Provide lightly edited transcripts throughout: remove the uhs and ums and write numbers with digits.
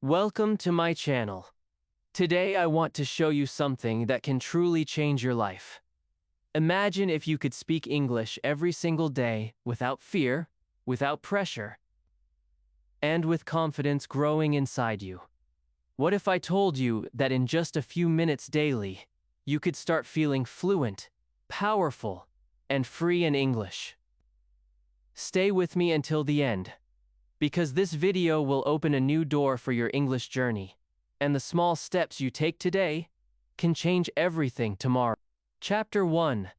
Welcome to my channel. Today I want to show you something that can truly change your life. Imagine if you could speak English every single day without fear, without pressure, and with confidence growing inside you. What if I told you that in just a few minutes daily, you could start feeling fluent, powerful, and free in English? Stay with me until the end, because this video will open a new door for your English journey, and the small steps you take today can change everything tomorrow. Chapter 1.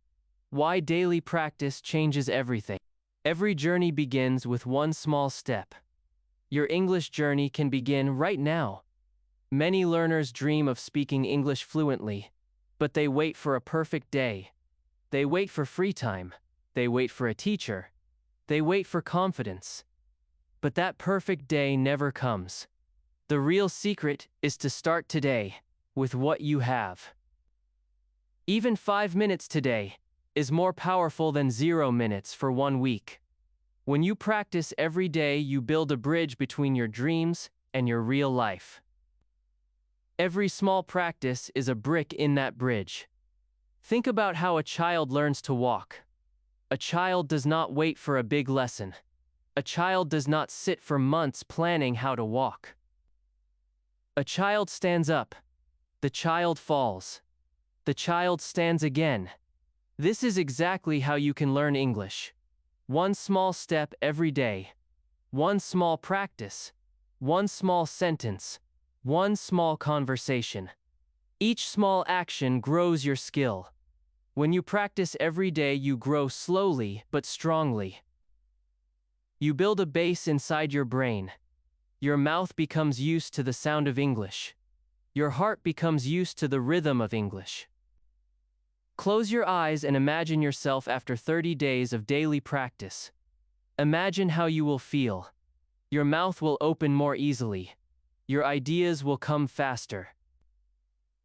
Why daily practice changes everything. Every journey begins with one small step. Your English journey can begin right now. Many learners dream of speaking English fluently, but they wait for a perfect day. They wait for free time. They wait for a teacher. They wait for confidence. But that perfect day never comes. The real secret is to start today with what you have. Even 5 minutes today is more powerful than 0 minutes for 1 week. When you practice every day, you build a bridge between your dreams and your real life. Every small practice is a brick in that bridge. Think about how a child learns to walk. A child does not wait for a big lesson. A child does not sit for months planning how to walk. A child stands up. The child falls. The child stands again. This is exactly how you can learn English. One small step every day. One small practice. One small sentence. One small conversation. Each small action grows your skill. When you practice every day, you grow slowly but strongly. You build a base inside your brain. Your mouth becomes used to the sound of English. Your heart becomes used to the rhythm of English. Close your eyes and imagine yourself after 30 days of daily practice. Imagine how you will feel. Your mouth will open more easily. Your ideas will come faster.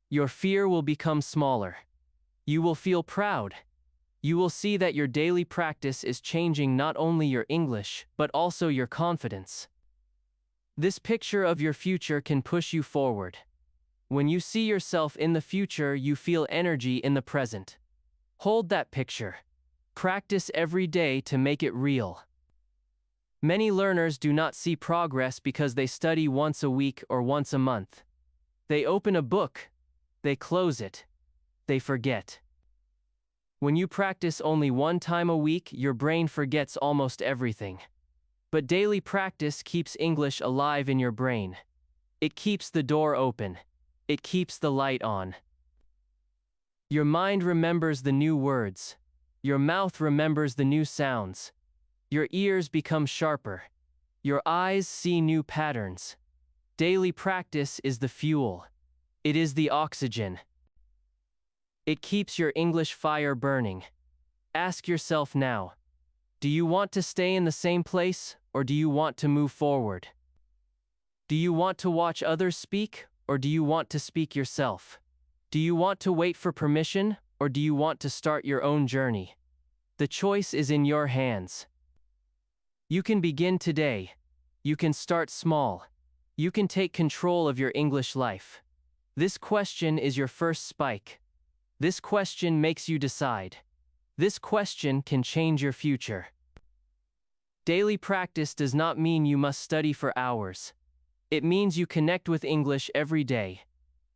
Your fear will become smaller. You will feel proud. You will see that your daily practice is changing not only your English, but also your confidence. This picture of your future can push you forward. When you see yourself in the future, you feel energy in the present. Hold that picture. Practice every day to make it real. Many learners do not see progress because they study once a week or once a month. They open a book, they close it, they forget. When you practice only 1 time a week, your brain forgets almost everything. But daily practice keeps English alive in your brain. It keeps the door open. It keeps the light on. Your mind remembers the new words. Your mouth remembers the new sounds. Your ears become sharper. Your eyes see new patterns. Daily practice is the fuel. It is the oxygen. It keeps your English fire burning. Ask yourself now, do you want to stay in the same place, or do you want to move forward? Do you want to watch others speak, or do you want to speak yourself? Do you want to wait for permission, or do you want to start your own journey? The choice is in your hands. You can begin today. You can start small. You can take control of your English life. This question is your first spike. This question makes you decide. This question can change your future. Daily practice does not mean you must study for hours. It means you connect with English every day.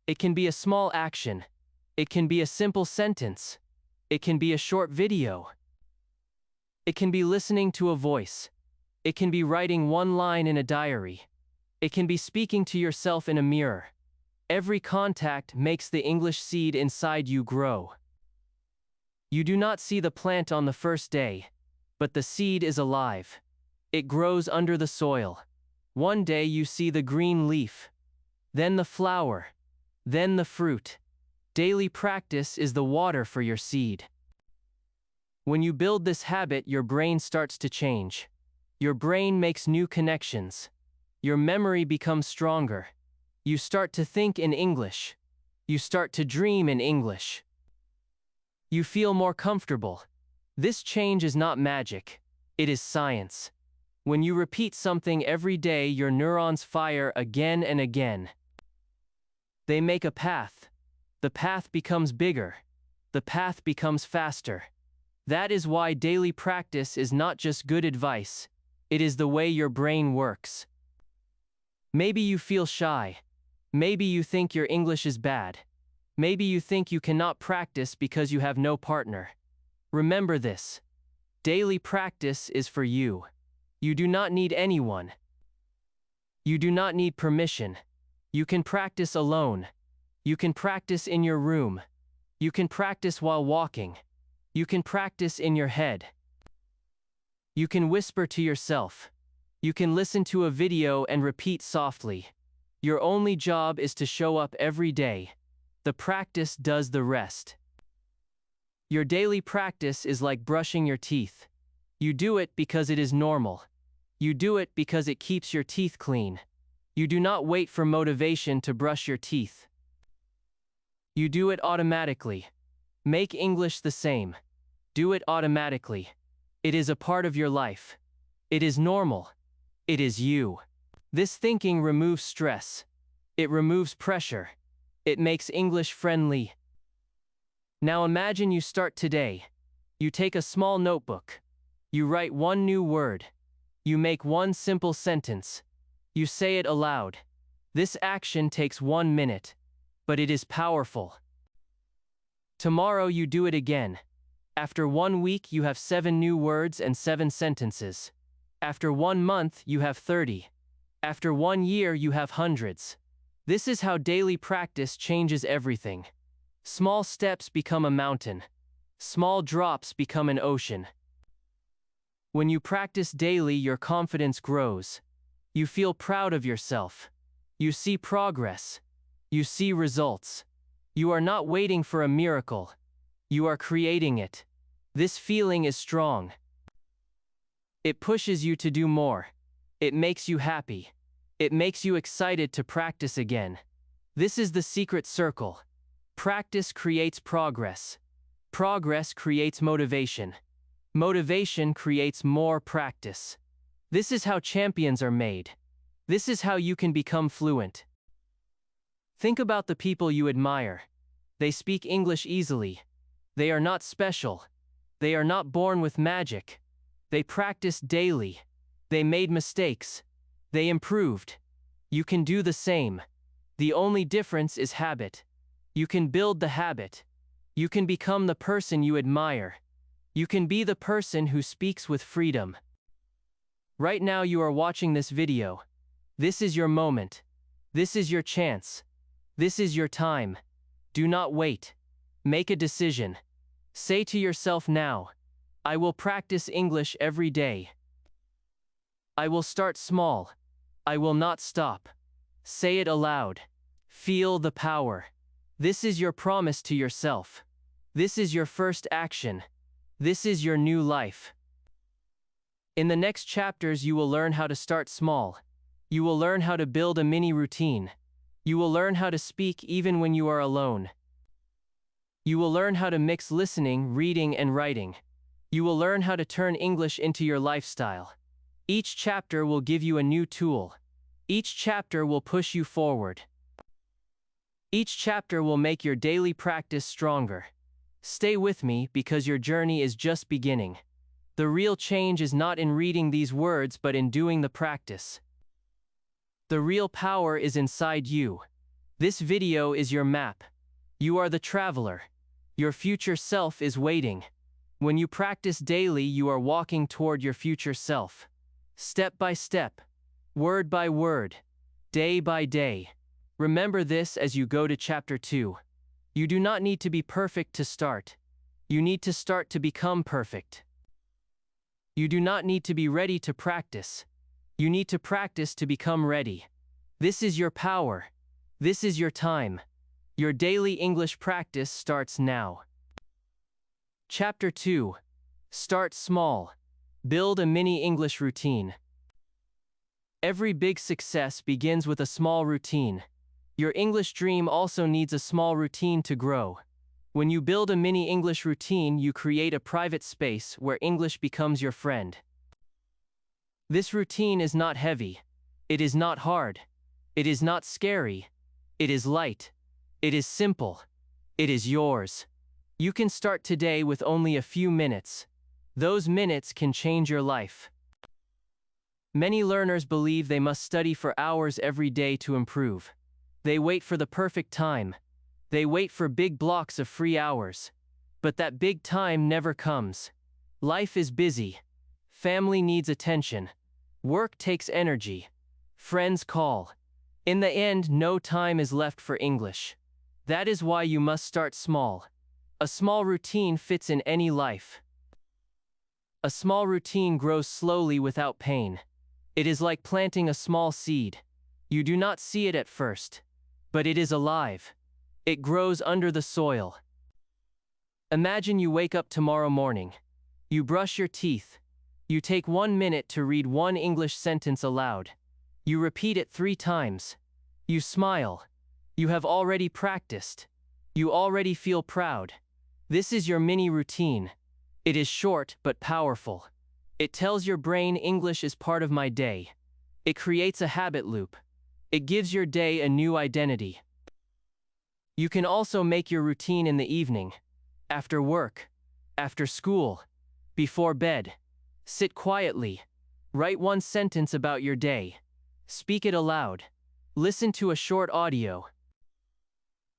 It can be a small action. It can be a simple sentence. It can be a short video. It can be listening to a voice. It can be writing 1 line in a diary. It can be speaking to yourself in a mirror. Every contact makes the English seed inside you grow. You do not see the plant on the first day, but the seed is alive. It grows under the soil. One day you see the green leaf, then the flower, then the fruit. Daily practice is the water for your seed. When you build this habit, your brain starts to change. Your brain makes new connections. Your memory becomes stronger. You start to think in English. You start to dream in English. You feel more comfortable. This change is not magic. It is science. When you repeat something every day, your neurons fire again and again. They make a path. The path becomes bigger. The path becomes faster. That is why daily practice is not just good advice. It is the way your brain works. Maybe you feel shy. Maybe you think your English is bad. Maybe you think you cannot practice because you have no partner. Remember this. Daily practice is for you. You do not need anyone. You do not need permission. You can practice alone. You can practice in your room. You can practice while walking. You can practice in your head. You can whisper to yourself. You can listen to a video and repeat softly. Your only job is to show up every day. The practice does the rest. Your daily practice is like brushing your teeth. You do it because it is normal. You do it because it keeps your teeth clean. You do not wait for motivation to brush your teeth. You do it automatically. Make English the same. Do it automatically. It is a part of your life. It is normal. It is you. This thinking removes stress. It removes pressure. It makes English friendly. Now imagine you start today. You take a small notebook. You write one new word. You make one simple sentence. You say it aloud. This action takes 1 minute, but it is powerful. Tomorrow you do it again. After 1 week you have 7 new words and 7 sentences. After 1 month you have 30. After 1 year you have hundreds. This is how daily practice changes everything. Small steps become a mountain. Small drops become an ocean. When you practice daily, your confidence grows. You feel proud of yourself. You see progress. You see results. You are not waiting for a miracle. You are creating it. This feeling is strong. It pushes you to do more. It makes you happy. It makes you excited to practice again. This is the secret circle. Practice creates progress. Progress creates motivation. Motivation creates more practice. This is how champions are made. This is how you can become fluent. Think about the people you admire. They speak English easily. They are not special. They are not born with magic. They practiced daily. They made mistakes. They improved. You can do the same. The only difference is habit. You can build the habit. You can become the person you admire. You can be the person who speaks with freedom. Right now you are watching this video. This is your moment. This is your chance. This is your time. Do not wait. Make a decision. Say to yourself now, I will practice English every day. I will start small. I will not stop. Say it aloud. Feel the power. This is your promise to yourself. This is your first action. This is your new life. In the next chapters, you will learn how to start small. You will learn how to build a mini routine. You will learn how to speak even when you are alone. You will learn how to mix listening, reading, and writing. You will learn how to turn English into your lifestyle. Each chapter will give you a new tool. Each chapter will push you forward. Each chapter will make your daily practice stronger. Stay with me because your journey is just beginning. The real change is not in reading these words but in doing the practice. The real power is inside you. This video is your map. You are the traveler. Your future self is waiting. When you practice daily, you are walking toward your future self. Step by step, word by word, day by day. Remember this as you go to chapter 2. You do not need to be perfect to start. You need to start to become perfect. You do not need to be ready to practice. You need to practice to become ready. This is your power. This is your time. Your daily English practice starts now. Chapter 2. Start small. Build a mini English routine. Every big success begins with a small routine. Your English dream also needs a small routine to grow. When you build a mini English routine, you create a private space where English becomes your friend. This routine is not heavy. It is not hard. It is not scary. It is light. It is simple. It is yours. You can start today with only a few minutes. Those minutes can change your life. Many learners believe they must study for hours every day to improve. They wait for the perfect time. They wait for big blocks of free hours. But that big time never comes. Life is busy. Family needs attention. Work takes energy. Friends call. In the end, no time is left for English. That is why you must start small. A small routine fits in any life. A small routine grows slowly without pain. It is like planting a small seed. You do not see it at first, but it is alive. It grows under the soil. Imagine you wake up tomorrow morning. You brush your teeth. You take 1 minute to read one English sentence aloud. You repeat it 3 times. You smile. You have already practiced. You already feel proud. This is your mini routine. It is short but powerful. It tells your brain English is part of my day. It creates a habit loop. It gives your day a new identity. You can also make your routine in the evening, after work, after school, before bed. Sit quietly. Write 1 sentence about your day. Speak it aloud. Listen to a short audio.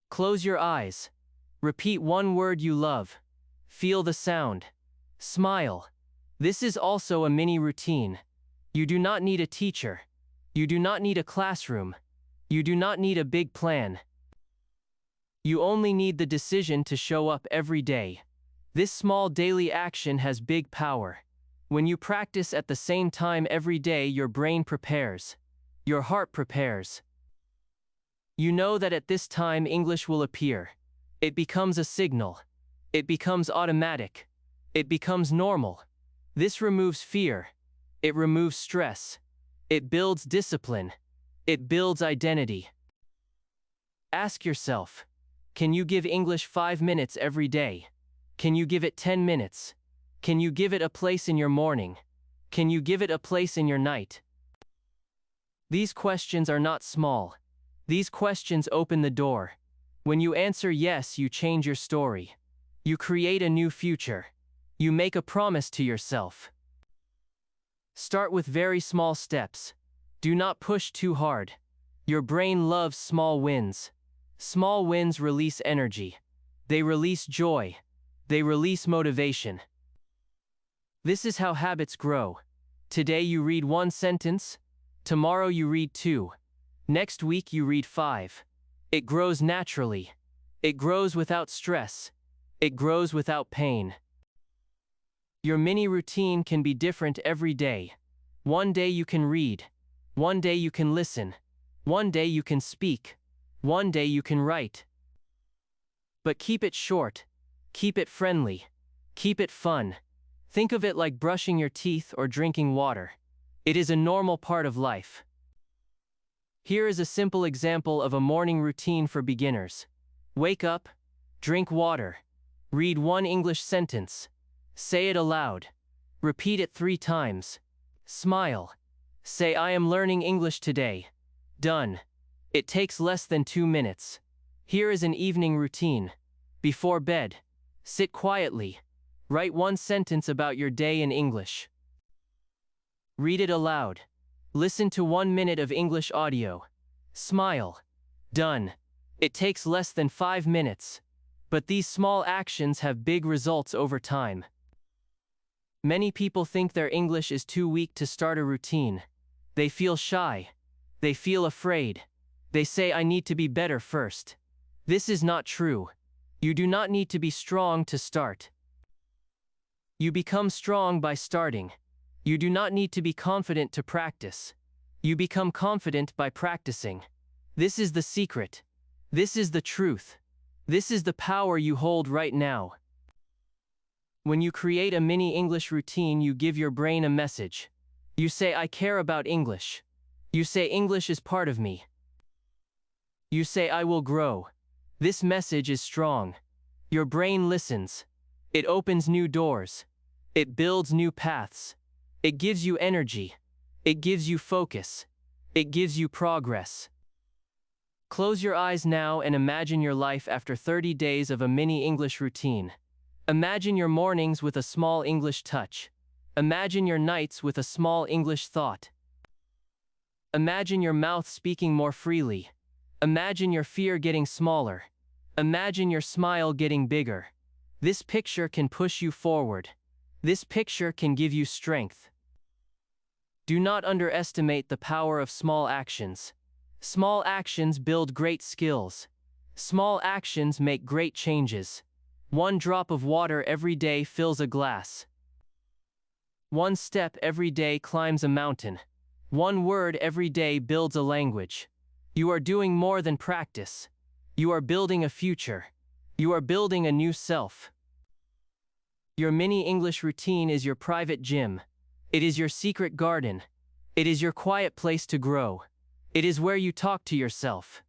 Close your eyes. Repeat 1 word you love. Feel the sound. Smile. This is also a mini routine. You do not need a teacher. You do not need a classroom. You do not need a big plan. You only need the decision to show up every day. This small daily action has big power. When you practice at the same time every day, your brain prepares. Your heart prepares. You know that at this time English will appear. It becomes a signal. It becomes automatic. It becomes normal. This removes fear. It removes stress. It builds discipline. It builds identity. Ask yourself, can you give English 5 minutes every day? Can you give it 10 minutes? Can you give it a place in your morning? Can you give it a place in your night? These questions are not small. These questions open the door. When you answer yes, you change your story. You create a new future. You make a promise to yourself. Start with very small steps. Do not push too hard. Your brain loves small wins. Small wins release energy. They release joy. They release motivation. This is how habits grow. Today you read 1 sentence. Tomorrow you read 2. Next week you read 5. It grows naturally. It grows without stress. It grows without pain. Your mini routine can be different every day. One day you can read. One day you can listen. One day you can speak. One day you can write. But keep it short. Keep it friendly. Keep it fun. Think of it like brushing your teeth or drinking water. It is a normal part of life. Here is a simple example of a morning routine for beginners. Wake up, drink water, read 1 English sentence, say it aloud, repeat it 3 times, smile, say I am learning English today. Done. It takes less than 2 minutes. Here is an evening routine. Before bed, sit quietly, write 1 sentence about your day in English. Read it aloud. Listen to 1 minute of English audio. Smile. Done. It takes less than 5 minutes. But these small actions have big results over time. Many people think their English is too weak to start a routine. They feel shy. They feel afraid. They say, I need to be better first. This is not true. You do not need to be strong to start. You become strong by starting. You do not need to be confident to practice. You become confident by practicing. This is the secret. This is the truth. This is the power you hold right now. When you create a mini English routine, you give your brain a message. You say, I care about English. You say, English is part of me. You say, I will grow. This message is strong. Your brain listens. It opens new doors. It builds new paths. It gives you energy. It gives you focus. It gives you progress. Close your eyes now and imagine your life after 30 days of a mini English routine. Imagine your mornings with a small English touch. Imagine your nights with a small English thought. Imagine your mouth speaking more freely. Imagine your fear getting smaller. Imagine your smile getting bigger. This picture can push you forward. This picture can give you strength. Do not underestimate the power of small actions. Small actions build great skills. Small actions make great changes. One drop of water every day fills a glass. One step every day climbs a mountain. One word every day builds a language. You are doing more than practice. You are building a future. You are building a new self. Your mini English routine is your private gym. It is your secret garden. It is your quiet place to grow. It is where you talk to yourself.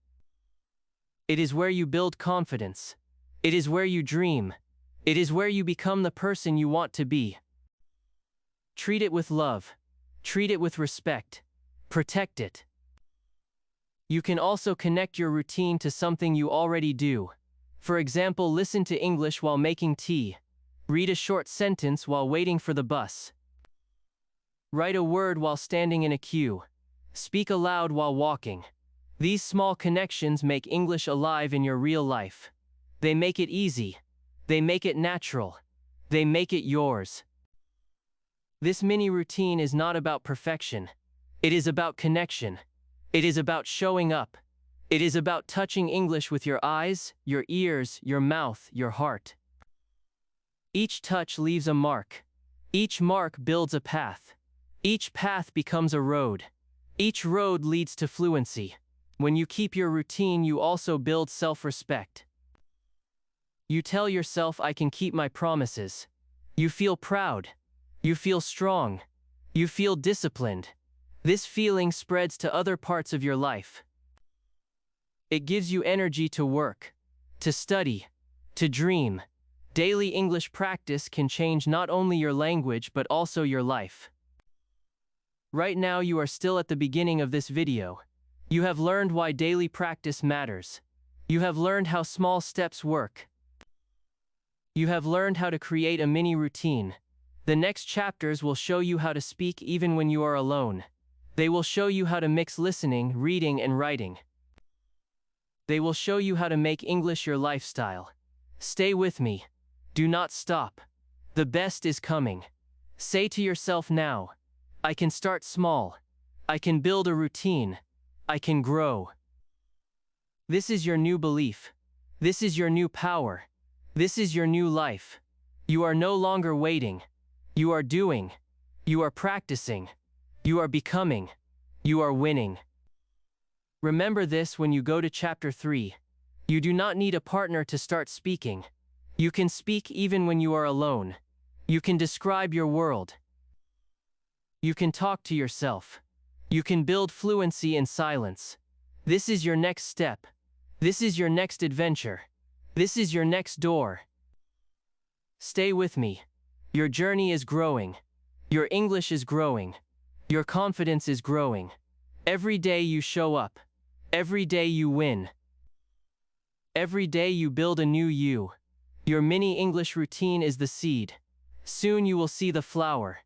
It is where you build confidence. It is where you dream. It is where you become the person you want to be. Treat it with love. Treat it with respect. Protect it. You can also connect your routine to something you already do. For example, listen to English while making tea. Read a short sentence while waiting for the bus. Write a word while standing in a queue. Speak aloud while walking. These small connections make English alive in your real life. They make it easy. They make it natural. They make it yours. This mini routine is not about perfection. It is about connection. It is about showing up. It is about touching English with your eyes, your ears, your mouth, your heart. Each touch leaves a mark. Each mark builds a path. Each path becomes a road. Each road leads to fluency. When you keep your routine, you also build self-respect. You tell yourself, I can keep my promises. You feel proud. You feel strong. You feel disciplined. This feeling spreads to other parts of your life. It gives you energy to work, to study, to dream. Daily English practice can change not only your language but also your life. Right now you are still at the beginning of this video. You have learned why daily practice matters. You have learned how small steps work. You have learned how to create a mini routine. The next chapters will show you how to speak even when you are alone. They will show you how to mix listening, reading, and writing. They will show you how to make English your lifestyle. Stay with me. Do not stop. The best is coming. Say to yourself now, I can start small. I can build a routine. I can grow. This is your new belief. This is your new power. This is your new life. You are no longer waiting. You are doing. You are practicing. You are becoming. You are winning. Remember this when you go to chapter 3. You do not need a partner to start speaking. You can speak even when you are alone. You can describe your world. You can talk to yourself. You can build fluency in silence. This is your next step. This is your next adventure. This is your next door. Stay with me. Your journey is growing. Your English is growing. Your confidence is growing. Every day you show up. Every day you win. Every day you build a new you. Your mini English routine is the seed. Soon you will see the flower.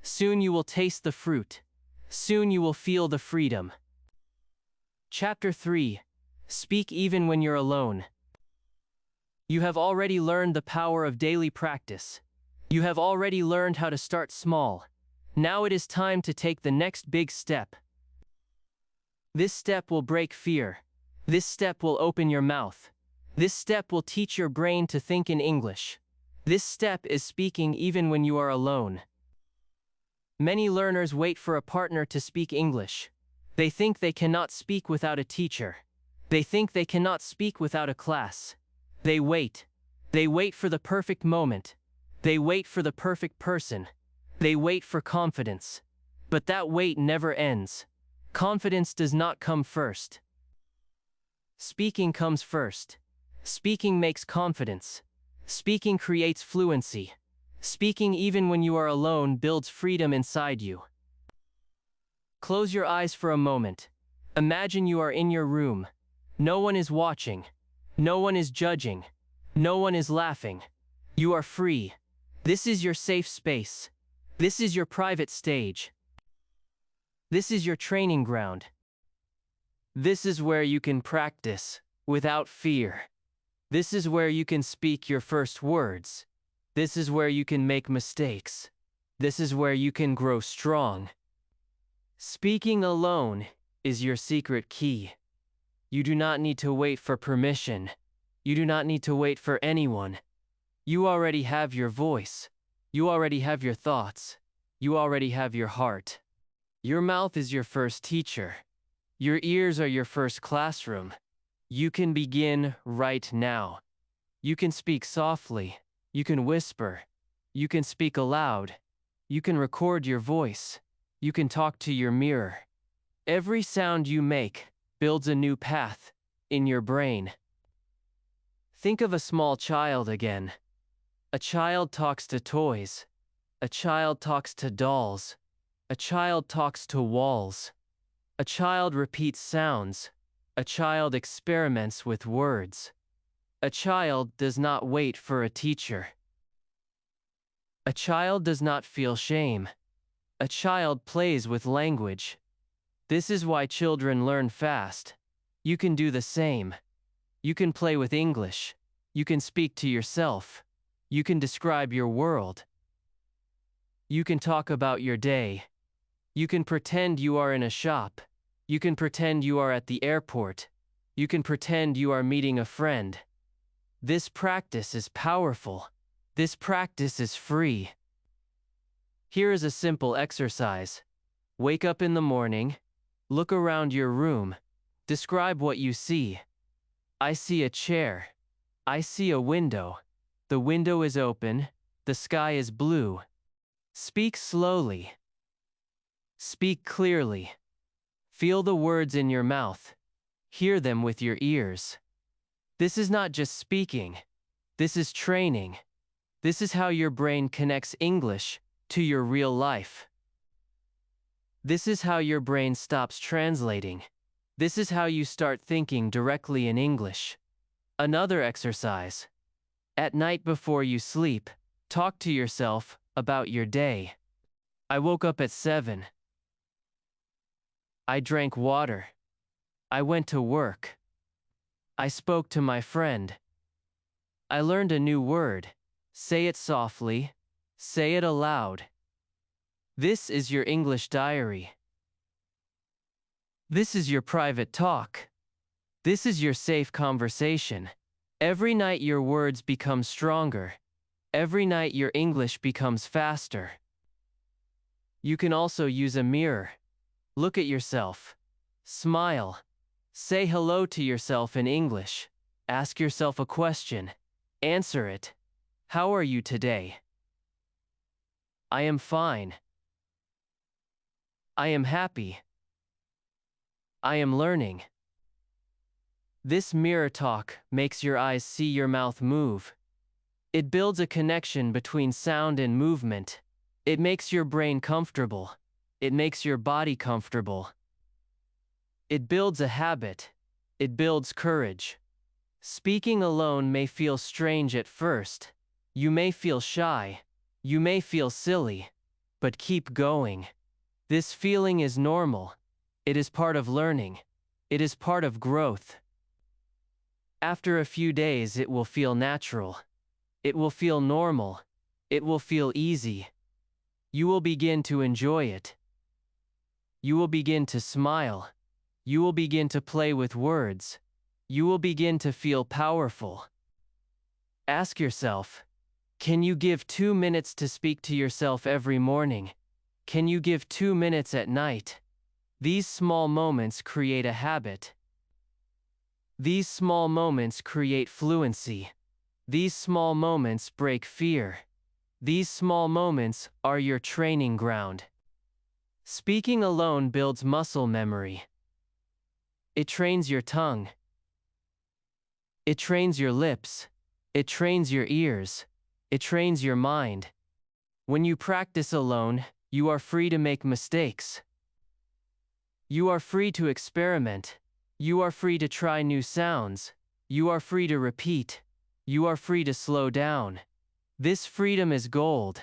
Soon you will taste the fruit. Soon you will feel the freedom. Chapter 3. Speak even when you're alone. You have already learned the power of daily practice. You have already learned how to start small. Now it is time to take the next big step. This step will break fear. This step will open your mouth. This step will teach your brain to think in English. This step is speaking even when you are alone. Many learners wait for a partner to speak English. They think they cannot speak without a teacher. They think they cannot speak without a class. They wait. They wait for the perfect moment. They wait for the perfect person. They wait for confidence. But that wait never ends. Confidence does not come first. Speaking comes first. Speaking makes confidence. Speaking creates fluency. Speaking even when you are alone builds freedom inside you. Close your eyes for a moment. Imagine you are in your room. No one is watching. No one is judging. No one is laughing. You are free. This is your safe space. This is your private stage. This is your training ground. This is where you can practice without fear. This is where you can speak your first words. This is where you can make mistakes. This is where you can grow strong. Speaking alone is your secret key. You do not need to wait for permission. You do not need to wait for anyone. You already have your voice. You already have your thoughts. You already have your heart. Your mouth is your first teacher. Your ears are your first classroom. You can begin right now. You can speak softly. You can whisper. You can speak aloud. You can record your voice. You can talk to your mirror. Every sound you make builds a new path in your brain. Think of a small child again. A child talks to toys. A child talks to dolls. A child talks to walls. A child repeats sounds. A child experiments with words. A child does not wait for a teacher. A child does not feel shame. A child plays with language. This is why children learn fast. You can do the same. You can play with English. You can speak to yourself. You can describe your world. You can talk about your day. You can pretend you are in a shop. You can pretend you are at the airport. You can pretend you are meeting a friend. This practice is powerful. This practice is free. Here is a simple exercise. Wake up in the morning. Look around your room. Describe what you see. I see a chair. I see a window. The window is open. The sky is blue. Speak slowly. Speak clearly. Feel the words in your mouth. Hear them with your ears. This is not just speaking. This is training. This is how your brain connects English to your real life. This is how your brain stops translating. This is how you start thinking directly in English. Another exercise. At night before you sleep, talk to yourself about your day. I woke up at 7. I drank water. I went to work. I spoke to my friend. I learned a new word. Say it softly. Say it aloud. This is your English diary. This is your private talk. This is your safe conversation. Every night your words become stronger. Every night your English becomes faster. You can also use a mirror. Look at yourself. Smile. Say hello to yourself in English. Ask yourself a question. Answer it. How are you today? I am fine. I am happy. I am learning. This mirror talk makes your eyes see your mouth move. It builds a connection between sound and movement. It makes your brain comfortable. It makes your body comfortable. It builds a habit. It builds courage. Speaking alone may feel strange at first. You may feel shy. You may feel silly. But keep going. This feeling is normal. It is part of learning. It is part of growth. After a few days, it will feel natural. It will feel normal. It will feel easy. You will begin to enjoy it. You will begin to smile. You will begin to play with words. You will begin to feel powerful. Ask yourself, can you give 2 minutes to speak to yourself every morning? Can you give 2 minutes at night? These small moments create a habit. These small moments create fluency. These small moments break fear. These small moments are your training ground. Speaking alone builds muscle memory. It trains your tongue. It trains your lips. It trains your ears. It trains your mind. When you practice alone, you are free to make mistakes. You are free to experiment. You are free to try new sounds. You are free to repeat. You are free to slow down. This freedom is gold.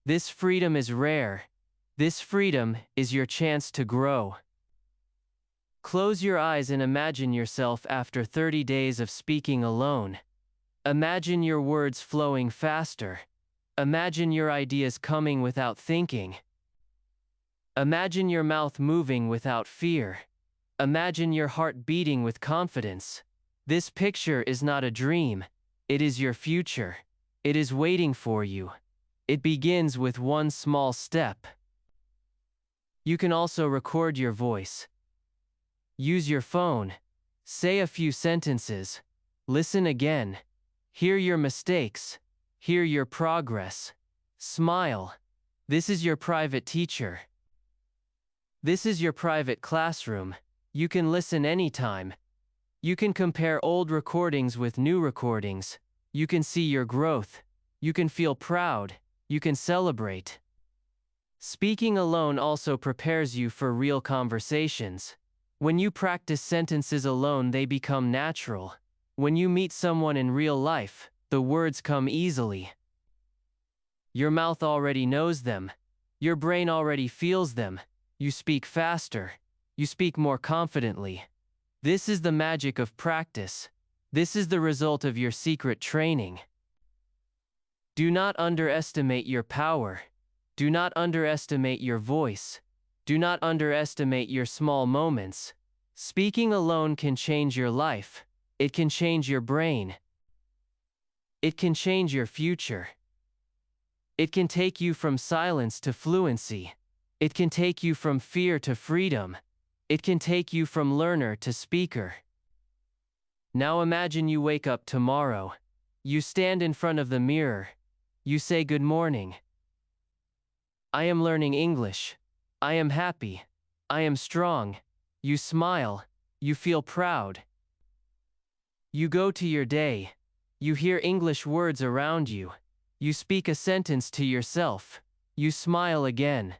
This freedom is rare. This freedom is your chance to grow. Close your eyes and imagine yourself after 30 days of speaking alone. Imagine your words flowing faster. Imagine your ideas coming without thinking. Imagine your mouth moving without fear. Imagine your heart beating with confidence. This picture is not a dream. It is your future. It is waiting for you. It begins with one small step. You can also record your voice. Use your phone. Say a few sentences. Listen again. Hear your mistakes. Hear your progress. Smile. This is your private teacher. This is your private classroom. You can listen anytime. You can compare old recordings with new recordings. You can see your growth. You can feel proud. You can celebrate. Speaking alone also prepares you for real conversations. When you practice sentences alone, they become natural. When you meet someone in real life, the words come easily. Your mouth already knows them. Your brain already feels them. You speak faster. You speak more confidently. This is the magic of practice. This is the result of your secret training. Do not underestimate your power. Do not underestimate your voice. Do not underestimate your small moments. Speaking alone can change your life. It can change your brain. It can change your future. It can take you from silence to fluency. It can take you from fear to freedom. It can take you from learner to speaker. Now imagine you wake up tomorrow. You stand in front of the mirror. You say good morning. I am learning English. I am happy. I am strong. You smile. You feel proud. You go to your day. You hear English words around you. You speak a sentence to yourself. You smile again.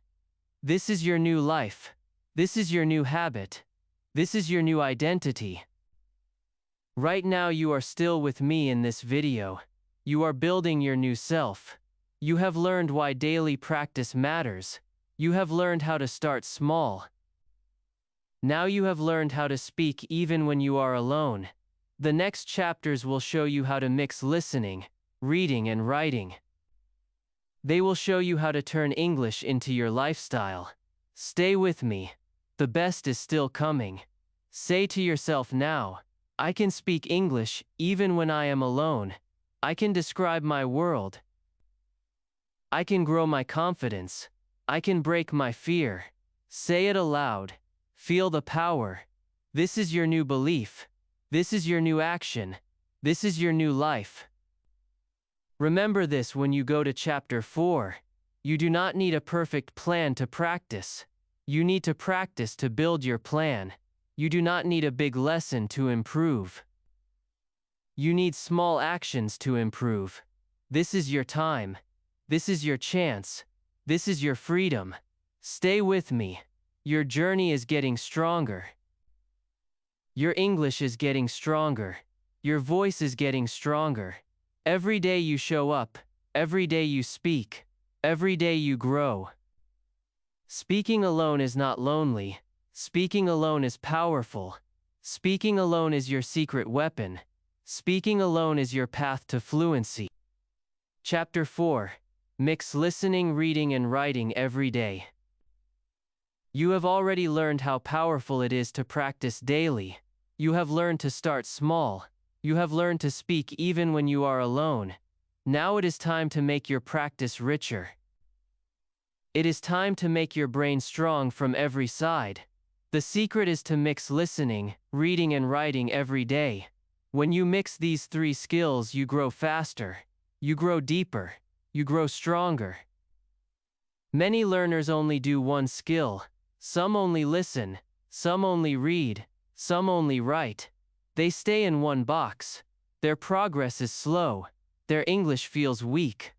This is your new life. This is your new habit. This is your new identity. Right now you are still with me in this video. You are building your new self. You have learned why daily practice matters. You have learned how to start small. Now you have learned how to speak even when you are alone. The next chapters will show you how to mix listening, reading, and writing. They will show you how to turn English into your lifestyle. Stay with me. The best is still coming. Say to yourself now, I can speak English even when I am alone. I can describe my world. I can grow my confidence. I can break my fear. Say it aloud. Feel the power. This is your new belief. This is your new action. This is your new life. Remember this when you go to chapter 4. You do not need a perfect plan to practice. You need to practice to build your plan. You do not need a big lesson to improve. You need small actions to improve. This is your time. This is your chance. This is your freedom. Stay with me. Your journey is getting stronger. Your English is getting stronger. Your voice is getting stronger. Every day you show up. Every day you speak. Every day you grow. Speaking alone is not lonely. Speaking alone is powerful. Speaking alone is your secret weapon. Speaking alone is your path to fluency. Chapter 4. Mix listening, reading, and writing every day. You have already learned how powerful it is to practice daily. You have learned to start small. You have learned to speak even when you are alone. Now it is time to make your practice richer. It is time to make your brain strong from every side. The secret is to mix listening, reading, and writing every day. When you mix these 3 skills, you grow faster. You grow deeper. You grow stronger. Many learners only do one skill. Some only listen. Some only read. Some only write. They stay in one box. Their progress is slow. Their English feels weak.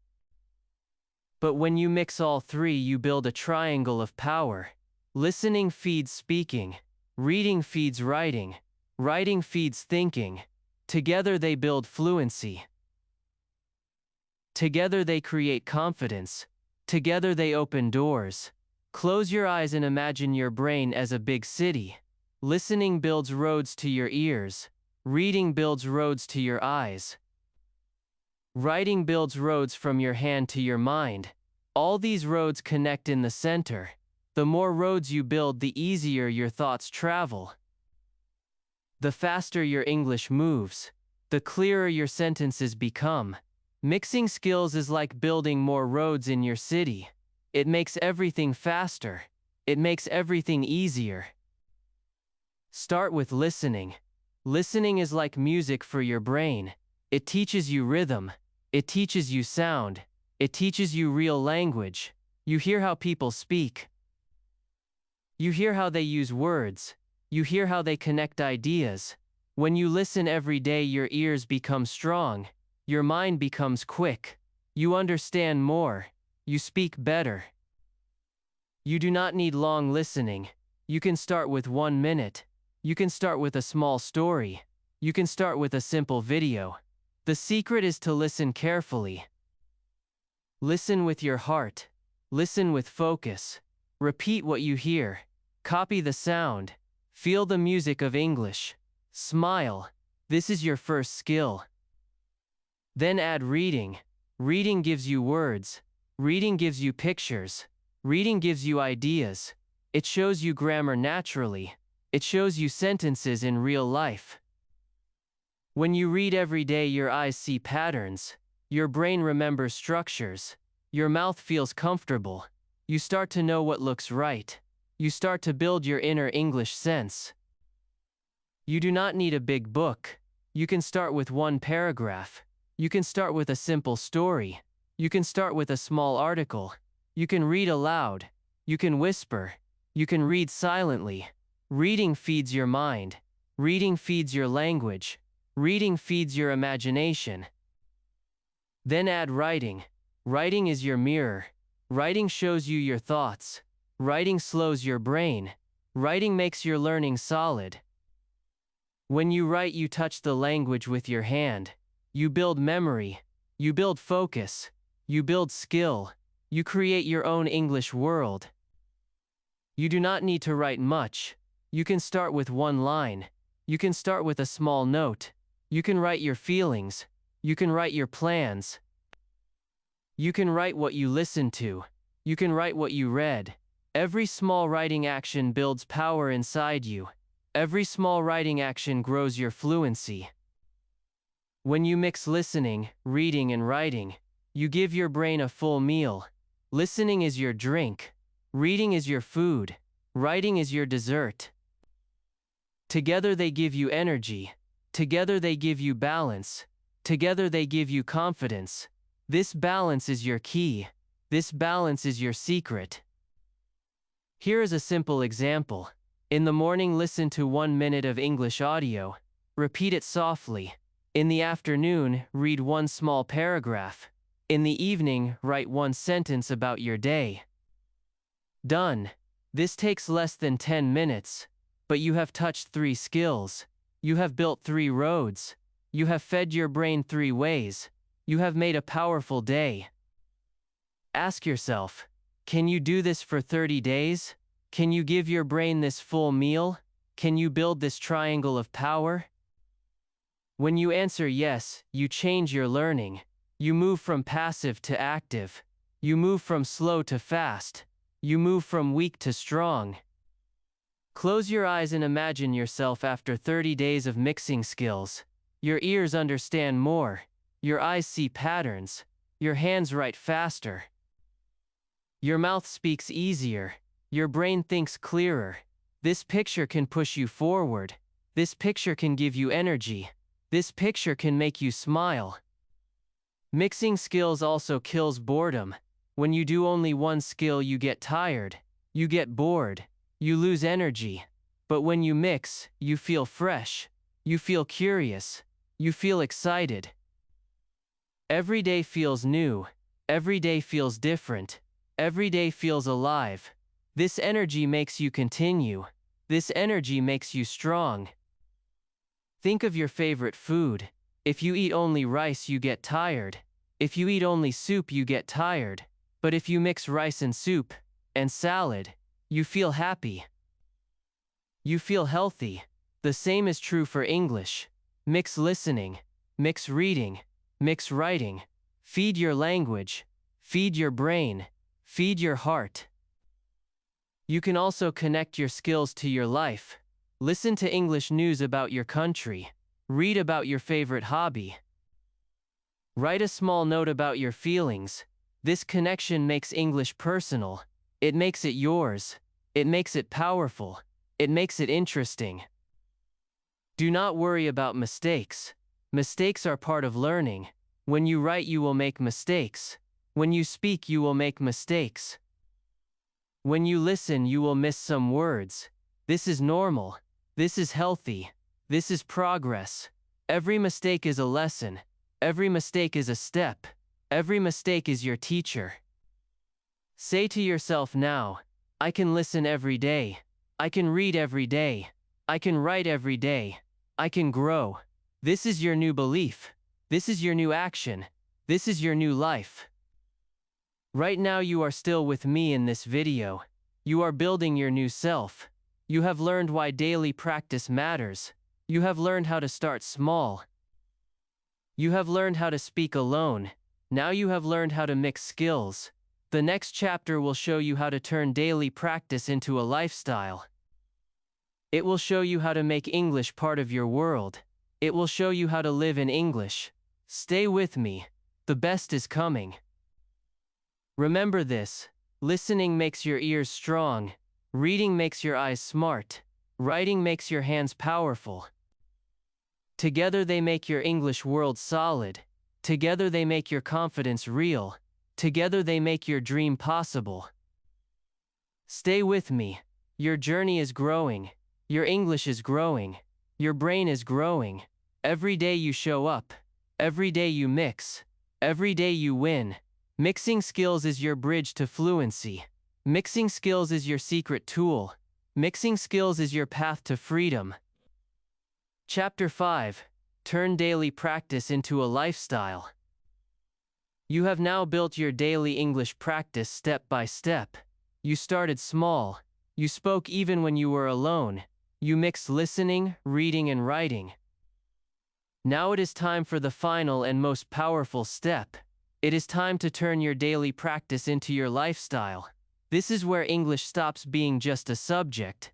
But when you mix all 3, you build a triangle of power. Listening feeds speaking. Reading feeds writing. Writing feeds thinking. Together they build fluency. Together they create confidence. Together they open doors. Close your eyes and imagine your brain as a big city. Listening builds roads to your ears. Reading builds roads to your eyes. Writing builds roads from your hand to your mind. All these roads connect in the center. The more roads you build, the easier your thoughts travel. The faster your English moves, the clearer your sentences become. Mixing skills is like building more roads in your city. It makes everything faster. It makes everything easier. Start with listening. Listening is like music for your brain. It teaches you rhythm. It teaches you sound. It teaches you real language. You hear how people speak. You hear how they use words. You hear how they connect ideas. When you listen every day, your ears become strong. Your mind becomes quick. You understand more. You speak better. You do not need long listening. You can start with 1 minute. You can start with a small story. You can start with a simple video. The secret is to listen carefully. Listen with your heart. Listen with focus. Repeat what you hear. Copy the sound. Feel the music of English. Smile. This is your first skill. Then add reading. Reading gives you words. Reading gives you pictures. Reading gives you ideas. It shows you grammar naturally. It shows you sentences in real life. When you read every day, your eyes see patterns. Your brain remembers structures. Your mouth feels comfortable. You start to know what looks right. You start to build your inner English sense. You do not need a big book. You can start with 1 paragraph. You can start with a simple story. You can start with a small article. You can read aloud. You can whisper. You can read silently. Reading feeds your mind. Reading feeds your language. Reading feeds your imagination. Then add writing. Writing is your mirror. Writing shows you your thoughts. Writing slows your brain. Writing makes your learning solid. When you write, you touch the language with your hand. You build memory. You build focus. You build skill. You create your own English world. You do not need to write much. You can start with 1 line. You can start with a small note. You can write your feelings. You can write your plans. You can write what you listened to. You can write what you read. Every small writing action builds power inside you. Every small writing action grows your fluency. When you mix listening, reading, and writing, you give your brain a full meal. Listening is your drink. Reading is your food. Writing is your dessert. Together they give you energy. Together they give you balance. Together they give you confidence. This balance is your key. This balance is your secret. Here is a simple example. In the morning, listen to 1 minute of English audio. Repeat it softly. In the afternoon, read 1 small paragraph. In the evening, write 1 sentence about your day. Done. This takes less than 10 minutes. But you have touched 3 skills. You have built 3 roads. You have fed your brain 3 ways. You have made a powerful day. Ask yourself, can you do this for 30 days? Can you give your brain this full meal? Can you build this triangle of power? When you answer yes, you change your learning. You move from passive to active. You move from slow to fast. You move from weak to strong. Close your eyes and imagine yourself after 30 days of mixing skills. Your ears understand more. Your eyes see patterns. Your hands write faster. Your mouth speaks easier. Your brain thinks clearer. This picture can push you forward. This picture can give you energy. This picture can make you smile. Mixing skills also kills boredom. When you do only 1 skill, you get tired. You get bored. You lose energy. But when you mix, you feel fresh. You feel curious. You feel excited. Every day feels new. Every day feels different. Every day feels alive. This energy makes you continue. This energy makes you strong. Think of your favorite food. If you eat only rice, you get tired. If you eat only soup, you get tired. But if you mix rice and soup and salad, you feel happy. You feel healthy. The same is true for English. Mix listening, mix reading, mix writing. Feed your language, feed your brain, feed your heart. You can also connect your skills to your life. Listen to English news about your country. Read about your favorite hobby. Write a small note about your feelings. This connection makes English personal. It makes it yours. It makes it powerful. It makes it interesting. Do not worry about mistakes. Mistakes are part of learning. When you write, you will make mistakes. When you speak, you will make mistakes. When you listen, you will miss some words. This is normal. This is healthy. This is progress. Every mistake is a lesson. Every mistake is a step. Every mistake is your teacher. Say to yourself now, I can listen every day. I can read every day. I can write every day. I can grow. This is your new belief. This is your new action. This is your new life. Right now you are still with me in this video. You are building your new self. You have learned why daily practice matters. You have learned how to start small. You have learned how to speak alone. Now you have learned how to mix skills. The next chapter will show you how to turn daily practice into a lifestyle. It will show you how to make English part of your world. It will show you how to live in English. Stay with me. The best is coming. Remember this. Listening makes your ears strong. Reading makes your eyes smart. Writing makes your hands powerful. Together they make your English world solid. Together they make your confidence real. Together they make your dream possible. Stay with me. Your journey is growing. Your English is growing. Your brain is growing. Every day you show up. Every day you mix. Every day you win. Mixing skills is your bridge to fluency. Mixing skills is your secret tool. Mixing skills is your path to freedom. Chapter 5. Turn daily practice into a lifestyle. You have now built your daily English practice step by step. You started small. You spoke even when you were alone. You mixed listening, reading, and writing. Now it is time for the final and most powerful step. It is time to turn your daily practice into your lifestyle. This is where English stops being just a subject.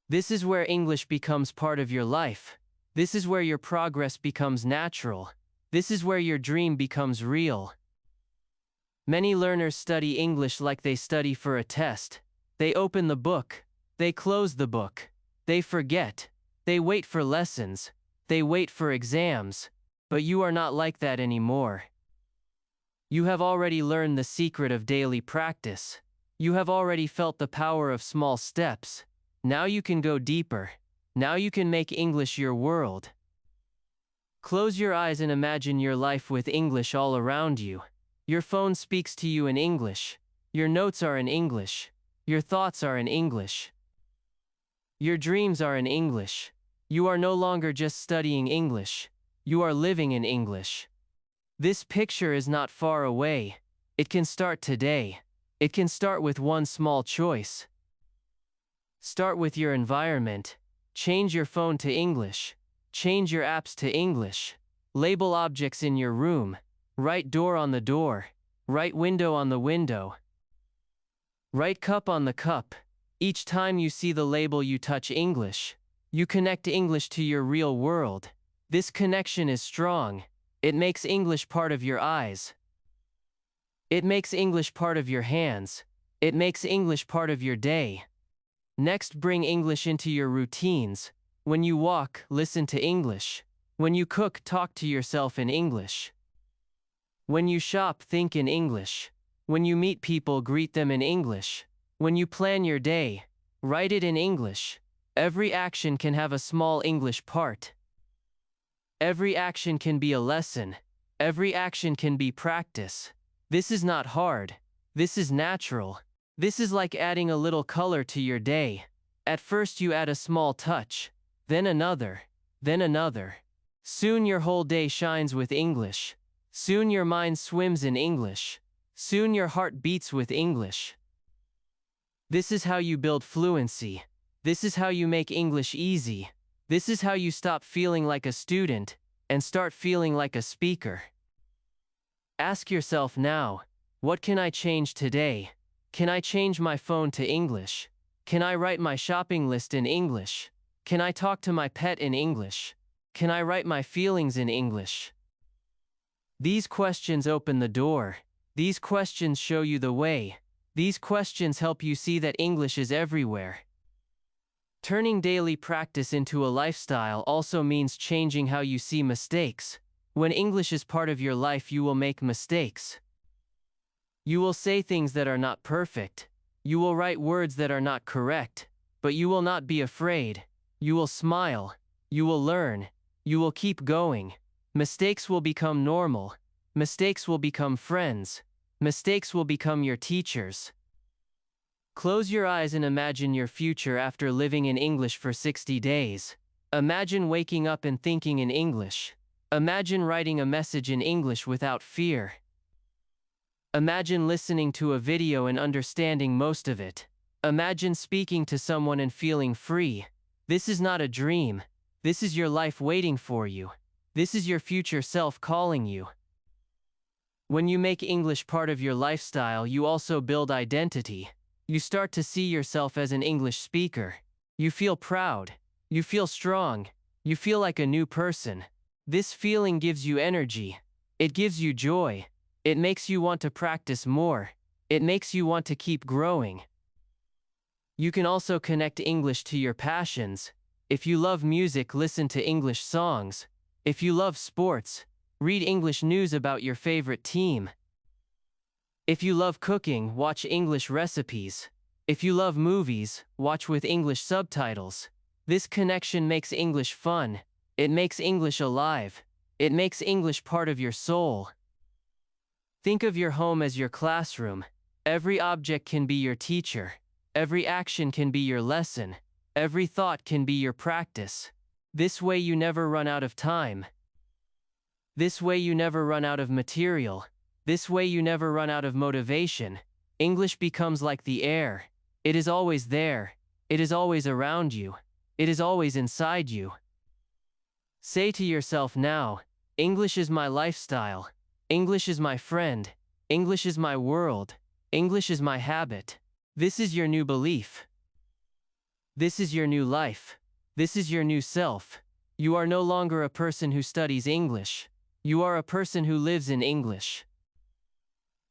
This is where English becomes part of your life. This is where your progress becomes natural. This is where your dream becomes real. Many learners study English like they study for a test. They open the book. They close the book. They forget. They wait for lessons. They wait for exams. But you are not like that anymore. You have already learned the secret of daily practice. You have already felt the power of small steps. Now you can go deeper. Now you can make English your world. Close your eyes and imagine your life with English all around you. Your phone speaks to you in English. Your notes are in English. Your thoughts are in English. Your dreams are in English. You are no longer just studying English. You are living in English. This picture is not far away. It can start today. It can start with one small choice. Start with your environment. Change your phone to English. Change your apps to English. Label objects in your room. Write door on the door. Write window on the window. Write cup on the cup. Each time you see the label, you touch English. You connect English to your real world. This connection is strong. It makes English part of your eyes. It makes English part of your hands. It makes English part of your day. Next, bring English into your routines. When you walk, listen to English. When you cook, talk to yourself in English. When you shop, think in English. When you meet people, greet them in English. When you plan your day, write it in English. Every action can have a small English part. Every action can be a lesson. Every action can be practice. This is not hard. This is natural. This is like adding a little color to your day. At first you add a small touch, then another, then another. Soon your whole day shines with English. Soon your mind swims in English. Soon your heart beats with English. This is how you build fluency. This is how you make English easy. This is how you stop feeling like a student and start feeling like a speaker. Ask yourself now, what can I change today? Can I change my phone to English? Can I write my shopping list in English? Can I talk to my pet in English? Can I write my feelings in English? These questions open the door. These questions show you the way. These questions help you see that English is everywhere. Turning daily practice into a lifestyle also means changing how you see mistakes. When English is part of your life, you will make mistakes. You will say things that are not perfect. You will write words that are not correct, but you will not be afraid. You will smile. You will learn. You will keep going. Mistakes will become normal. Mistakes will become friends. Mistakes will become your teachers. Close your eyes and imagine your future after living in English for 60 days. Imagine waking up and thinking in English. Imagine writing a message in English without fear. Imagine listening to a video and understanding most of it. Imagine speaking to someone and feeling free. This is not a dream. This is your life waiting for you. This is your future self calling you. When you make English part of your lifestyle, you also build identity. You start to see yourself as an English speaker. You feel proud. You feel strong. You feel like a new person. This feeling gives you energy. It gives you joy. It makes you want to practice more. It makes you want to keep growing. You can also connect English to your passions. If you love music, listen to English songs. If you love sports, read English news about your favorite team. If you love cooking, watch English recipes. If you love movies, watch with English subtitles. This connection makes English fun. It makes English alive. It makes English part of your soul. Think of your home as your classroom. Every object can be your teacher. Every action can be your lesson. Every thought can be your practice. This way you never run out of time. This way you never run out of material. This way you never run out of motivation. English becomes like the air. It is always there. It is always around you. It is always inside you. Say to yourself now, English is my lifestyle. English is my friend. English is my world. English is my habit. This is your new belief. This is your new life. This is your new self. You are no longer a person who studies English. You are a person who lives in English.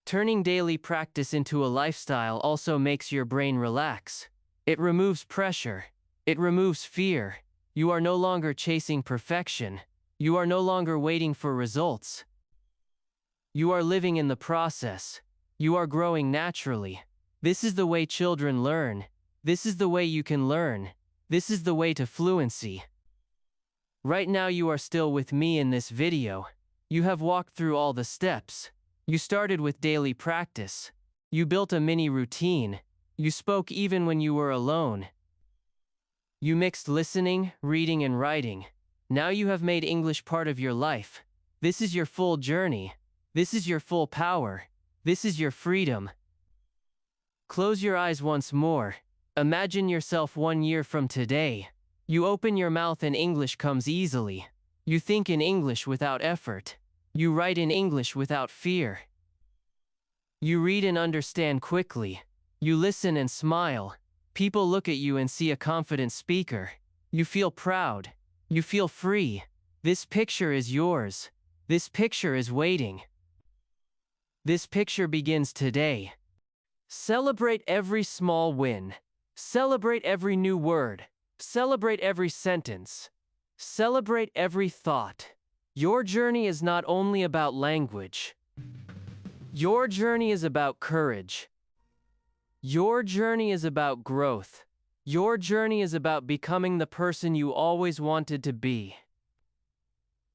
Turning daily practice into a lifestyle also makes your brain relax. It removes pressure. It removes fear. You are no longer chasing perfection. You are no longer waiting for results. You are living in the process. You are growing naturally. This is the way children learn. This is the way you can learn. This is the way to fluency. Right now you are still with me in this video. You have walked through all the steps. You started with daily practice. You built a mini routine. You spoke even when you were alone. You mixed listening, reading, and writing. Now you have made English part of your life. This is your full journey. This is your full power. This is your freedom. Close your eyes once more. Imagine yourself 1 year from today. You open your mouth and English comes easily. You think in English without effort. You write in English without fear. You read and understand quickly. You listen and smile. People look at you and see a confident speaker. You feel proud. You feel free. This picture is yours. This picture is waiting. This picture begins today. Celebrate every small win. Celebrate every new word. Celebrate every sentence. Celebrate every thought. Your journey is not only about language. Your journey is about courage. Your journey is about growth. Your journey is about becoming the person you always wanted to be.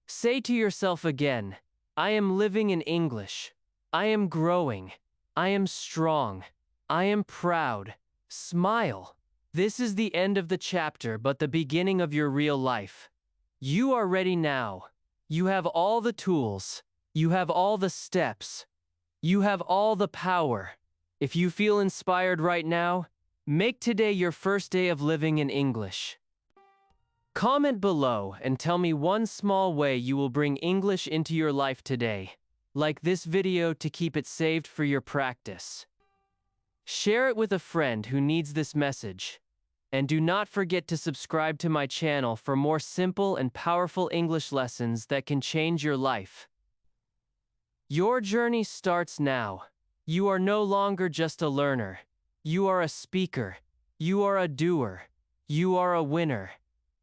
Say to yourself again, I am living in English. I am growing. I am strong. I am proud. Smile. This is the end of the chapter, but the beginning of your real life. You are ready now. You have all the tools. You have all the steps. You have all the power. If you feel inspired right now, make today your first day of living in English. Comment below and tell me one small way you will bring English into your life today. Like this video to keep it saved for your practice. Share it with a friend who needs this message. And do not forget to subscribe to my channel for more simple and powerful English lessons that can change your life. Your journey starts now. You are no longer just a learner. You are a speaker. You are a doer. You are a winner.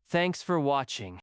Thanks for watching.